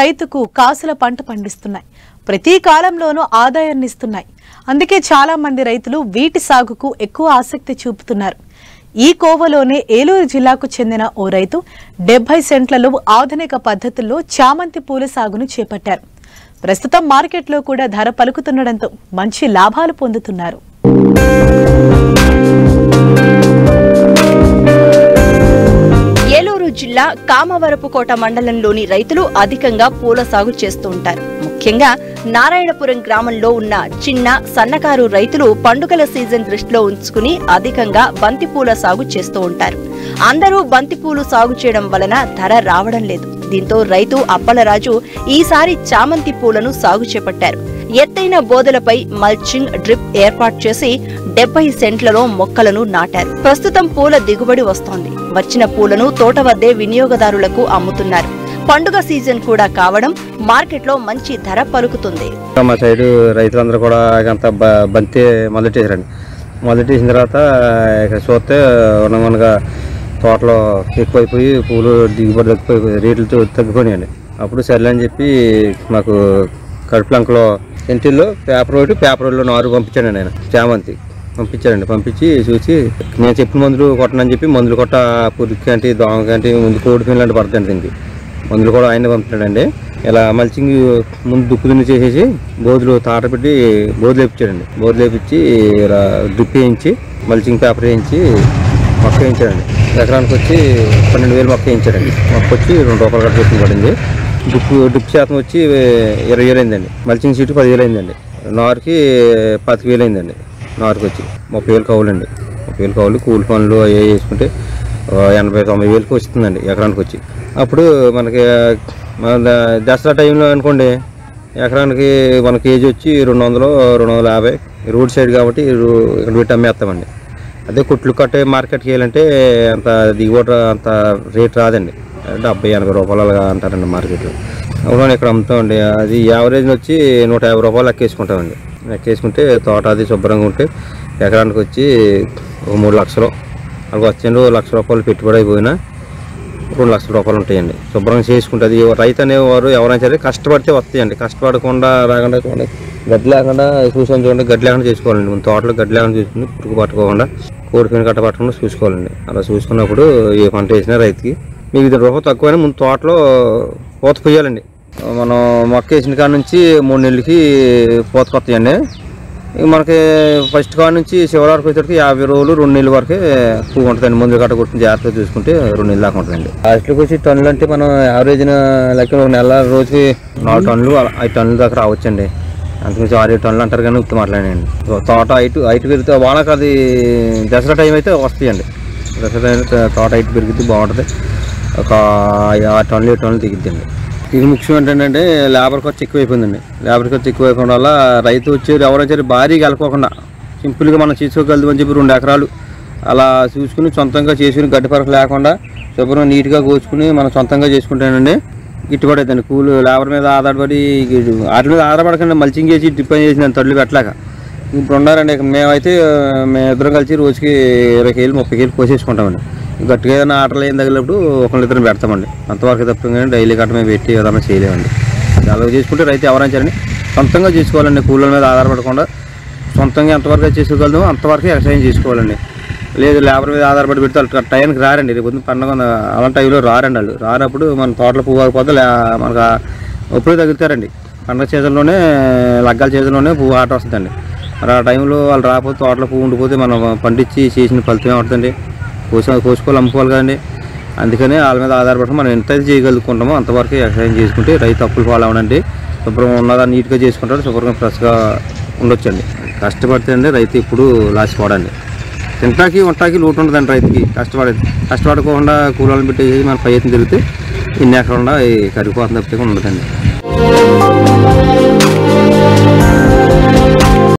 రైతుకు కాసుల పంట పండిస్తున్నాయి. ప్రతి కాలంలోనూ ఆదాయాన్ని ఇస్తున్నాయి. అందుకే చాలా మంది రైతులు వీటి సాగుకు ఎక్కువ ఆసక్తి చూపుతున్నారు. ఈ కోవలోనే ఏలూరు జిల్లాకు చెందిన ఓ రైతు 70 సెంట్లలో ఆధునిక పద్ధతుల్లో చామంతి పూల సాగును చేపట్టారు. ప్రస్తుతం మార్కెట్లో కూడా ధర పలుకుతుండడంతో మంచి లాభాలు పొందుతున్నారు. ఏలూరు జిల్లా కామవరపుకోట మండలంలోని రైతులు అధికంగా పూల సాగు చేస్తూ ఉంటారు. ముఖ్యంగా నారాయణపురం గ్రామంలో ఉన్న చిన్న సన్నకారు రైతులు పండుగల సీజన్ దృష్టిలో ఉంచుకుని అధికంగా బంతిపూల సాగు చేస్తూ ఉంటారు. అందరూ బంతిపూలు సాగు చేయడం వలన ధర రావడం లేదు. దీంతో రైతు అప్పలరాజు ఈసారి చామంతి పూలను సాగు చేపట్టారు. ఎత్తైన బోదలపై మల్చింగ్ డ్రిప్ ఏర్పాటు చేసి 70 సెంట్లలో మొక్కలను నాటారు. ప్రస్తుతం పూల దిగుబడి వస్తోంది. వచ్చిన పూలను తోట వద్దే వినియోగదారులకు అమ్ముతున్నారు. పండుగ సీజన్ కూడా కావడం మార్కెట్లో మంచి ధర పలుకుతుంది. మా సైడ్ రైతులందరూ కూడా బంతి మొదలెట్టేసారండి. మొదలెట్టేసిన తర్వాత ఇక్కడ చూస్తే ఉన్నగా తోటలో ఎక్కువైపోయి పూలు దిగుబడి తగ్గిపోయి రేట్లు తగ్గిపోయాయండి. అప్పుడు సర్లే అని చెప్పి మాకు కడుపులంకలో సెంటిల్లో పేపర్ రోడ్లో నారు పంపించాను. నేను చామంతి పంపించి చూసి నేను చెప్పిన మందులు కొట్టనని చెప్పి మందులు కొట్ట పురుగుకి దోమకంటి ముందు కోడి పిల్లలు పడుతుంది. దీనికి మందులు కూడా ఆయన పంపించాడండి. ఇలా మల్చింగ్ ముందు దుక్కు దున్ని చేసేసి బోధులు తాట పెట్టి బోధులు వేయించాడండి. బోధులు వేయించి ఇలా డ్రిప్ వేయించి మల్చింగ్ పేపర్ వేయించి మొక్క వేయించాడండి. ఎకరానికి వచ్చి 12,000 మొక్క వేయించాడండి. మొక్క వచ్చి ₹2 కట్ట పెట్టుకుని పడింది. డ్రిప్ శాతం వచ్చి 20,000 అయిందండి. మల్చింగ్ సీటు 10,000 అయిందండి. నారుకి 25,000 అయిందండి. నారుకి వచ్చి 30,000 కవులండి. 30,000 కవులు కూలి పనులు అవి వేసుకుంటే 80,000-90,000 వస్తుందండి ఎకరానికి వచ్చి. అప్పుడు మనకి దసరా టైంలో అనుకోండి ఎకరానికి మన కేజీ వచ్చి 200-250 రోడ్ సైడ్ కాబట్టి ఇక్కడ పెట్టి అమ్మేస్తామండి. అదే కుట్లు కట్టే మార్కెట్కి వెళ్ళాలంటే అంత దిగుబడి అంత రేట్ రాదండి. ₹70-80 అలాగా అంటారండి మార్కెట్లో. అవును ఇక్కడ అమ్ముతామండి. అది యావరేజ్ వచ్చి ₹150 లెక్కేసుకుంటామండి. లెక్కేసుకుంటే తోట అది శుభ్రంగా ఉంటే ఎకరానికి వచ్చి 3 లక్షలు అలా వచ్చండి. ₹1,00,000 పెట్టుబడి అయిపోయినా ₹2,00,000 ఉంటాయండి. శుభ్రంగా చేసుకుంటుంది. రైతు అనేవారు ఎవరైనా సరే కష్టపడితే వస్తాయండి. కష్టపడకుండా రాకుండా గడ్డి లేకుండా చూసుకొని చూడండి. గడ్డి లేకుండా చేసుకోవాలండి. మన తోటలో గడ్డి లేకుండా చూసుకుని పురుగు పట్టుకోకుండా కోడిపోయిన కట్ట పట్టకుండా చూసుకోవాలండి. అలా చూసుకున్నప్పుడు ఏ పంట వేసినా రైతుకి మీకు ₹10 తక్కువైనా ముందు తోటలో పూత పోయాలండి. మనం మొక్క వేసిన కాడ నుంచి 3 నెలలకి పూత కొత్తాయండి. మనకి ఫస్ట్ కాడ నుంచి చివరి వరకు వచ్చేసరికి 50 రోజులు 2 నెలల వరకే పువ్వు ఉంటుందండి. ముందు కట్ట కొట్టిన జాగ్రత్తగా చూసుకుంటే 2 నెలలు దాకా ఉంటుందండి. లాస్ట్కి వచ్చి టన్నులు అంటే మనం యావరేజ్న లెక్క 1 నెల రోజుకి 4 టన్నులు 5 టన్నుల దాకా రావచ్చండి. అంతకుమించి 6-7 టన్నులు అంటారు కానీ ఇప్పుడు మాట్లాడండి. తోట హైట్ పెరిగితే వానకు అది దసరా టైం అయితే వస్తాయండి. దసరా టైం తోట హైట్ పెరిగితే బాగుంటుంది. ఒక 6 టన్నులు 7 టన్నులు దిగుద్దండి. ఇది ముఖ్యం ఏంటంటే లేబర్ ఖర్చు ఎక్కువైపోయిందండి. లేబర్ ఖర్చు ఎక్కువైపోవడం వల్ల రైతు వచ్చేది ఎవరైనా సరే భారీగా వెళ్ళకోకుండా సింపుల్గా మనం చేసుకోగలదు అని చెప్పి 2 ఎకరాలు అలా చూసుకుని సొంతంగా చేసుకుని గడ్డి పరకు లేకుండా శుభ్రంగా నీట్గా కోసుకుని మనం సొంతంగా చేసుకుంటానండి. గిట్టుబడి అవుతుంది. కూలు లేబర్ మీద ఆధారపడి వాటి మీద ఆధారపడకుండా మల్చింగ్ చేసి డిపెండ్ చేసి తడ్లు పెట్టలేక ఇప్పుడు ఉన్నారండి. మేమైతే మేమిద్దరం కలిసి రోజుకి 20 కేజీలు 30 కేజీలు కోసేసుకుంటామండి. గట్టిగా ఏదైనా ఆటలు ఏం తగిలినప్పుడు ఒకరిద్దరం పెడతామండి. అంతవరకు తప్ప కానీ డైలీ కట్ట మేము పెట్టి ఏదైనా చేయలేమండి. అలా చేసుకుంటే రైతు ఎవరైనా సరే సొంతంగా చేసుకోవాలండి. కూలీల మీద ఆధారపడకుండా సొంతంగా ఎంతవరకు చేసుకోగలదో అంతవరకు ఎక్సర్సైజ్ చేసుకోవాలండి. లేదు లేబర్ మీద ఆధారపడి పెడితే వాళ్ళు టైంకి రారండి. రేపు పండుగ అలాంటి టైంలో రారండి. వాళ్ళు రానప్పుడు మన తోటలో పువ్వు ఆగిపోతే మనకు ఎప్పుడూ తగ్గుతారండి. పండుగ సీజన్లోనే లగ్గాల సీజన్లోనే పువ్వు ఆట వస్తుందండి. మరి ఆ టైంలో వాళ్ళు రాకపోతే తోటలో పువ్వు ఉండిపోతే మనం పండించి చేసిన ఫలితం ఏమవుతుందండి. కోసుకోవాలి అమ్ముకోవాలి కదండి. అందుకని వాళ్ళ మీద ఆధారపడి మనం ఎంతైతే చేయగలుగుకుంటామో అంతవరకు ఎక్సర్సైజ్ చేసుకుంటే రైతు అప్పులు పాలవనండి. శుభ్రంగా ఉన్నదా నీట్గా చేసుకుంటాడు. శుభ్రంగా ఫ్రెష్గా ఉండొచ్చండి. కష్టపడితే అండి రైతు ఇప్పుడు లాసిపోడండి. తింటాకి వంటాకి లోటు ఉండదండి రైతుకి. కష్టపడకుండా కూలీలను పెట్టేసి మన ప్రయత్నం తిరిగితే ఇన్ని ఎక్కడ కరిగిపోతుంది తప్పితే ఉండదండి.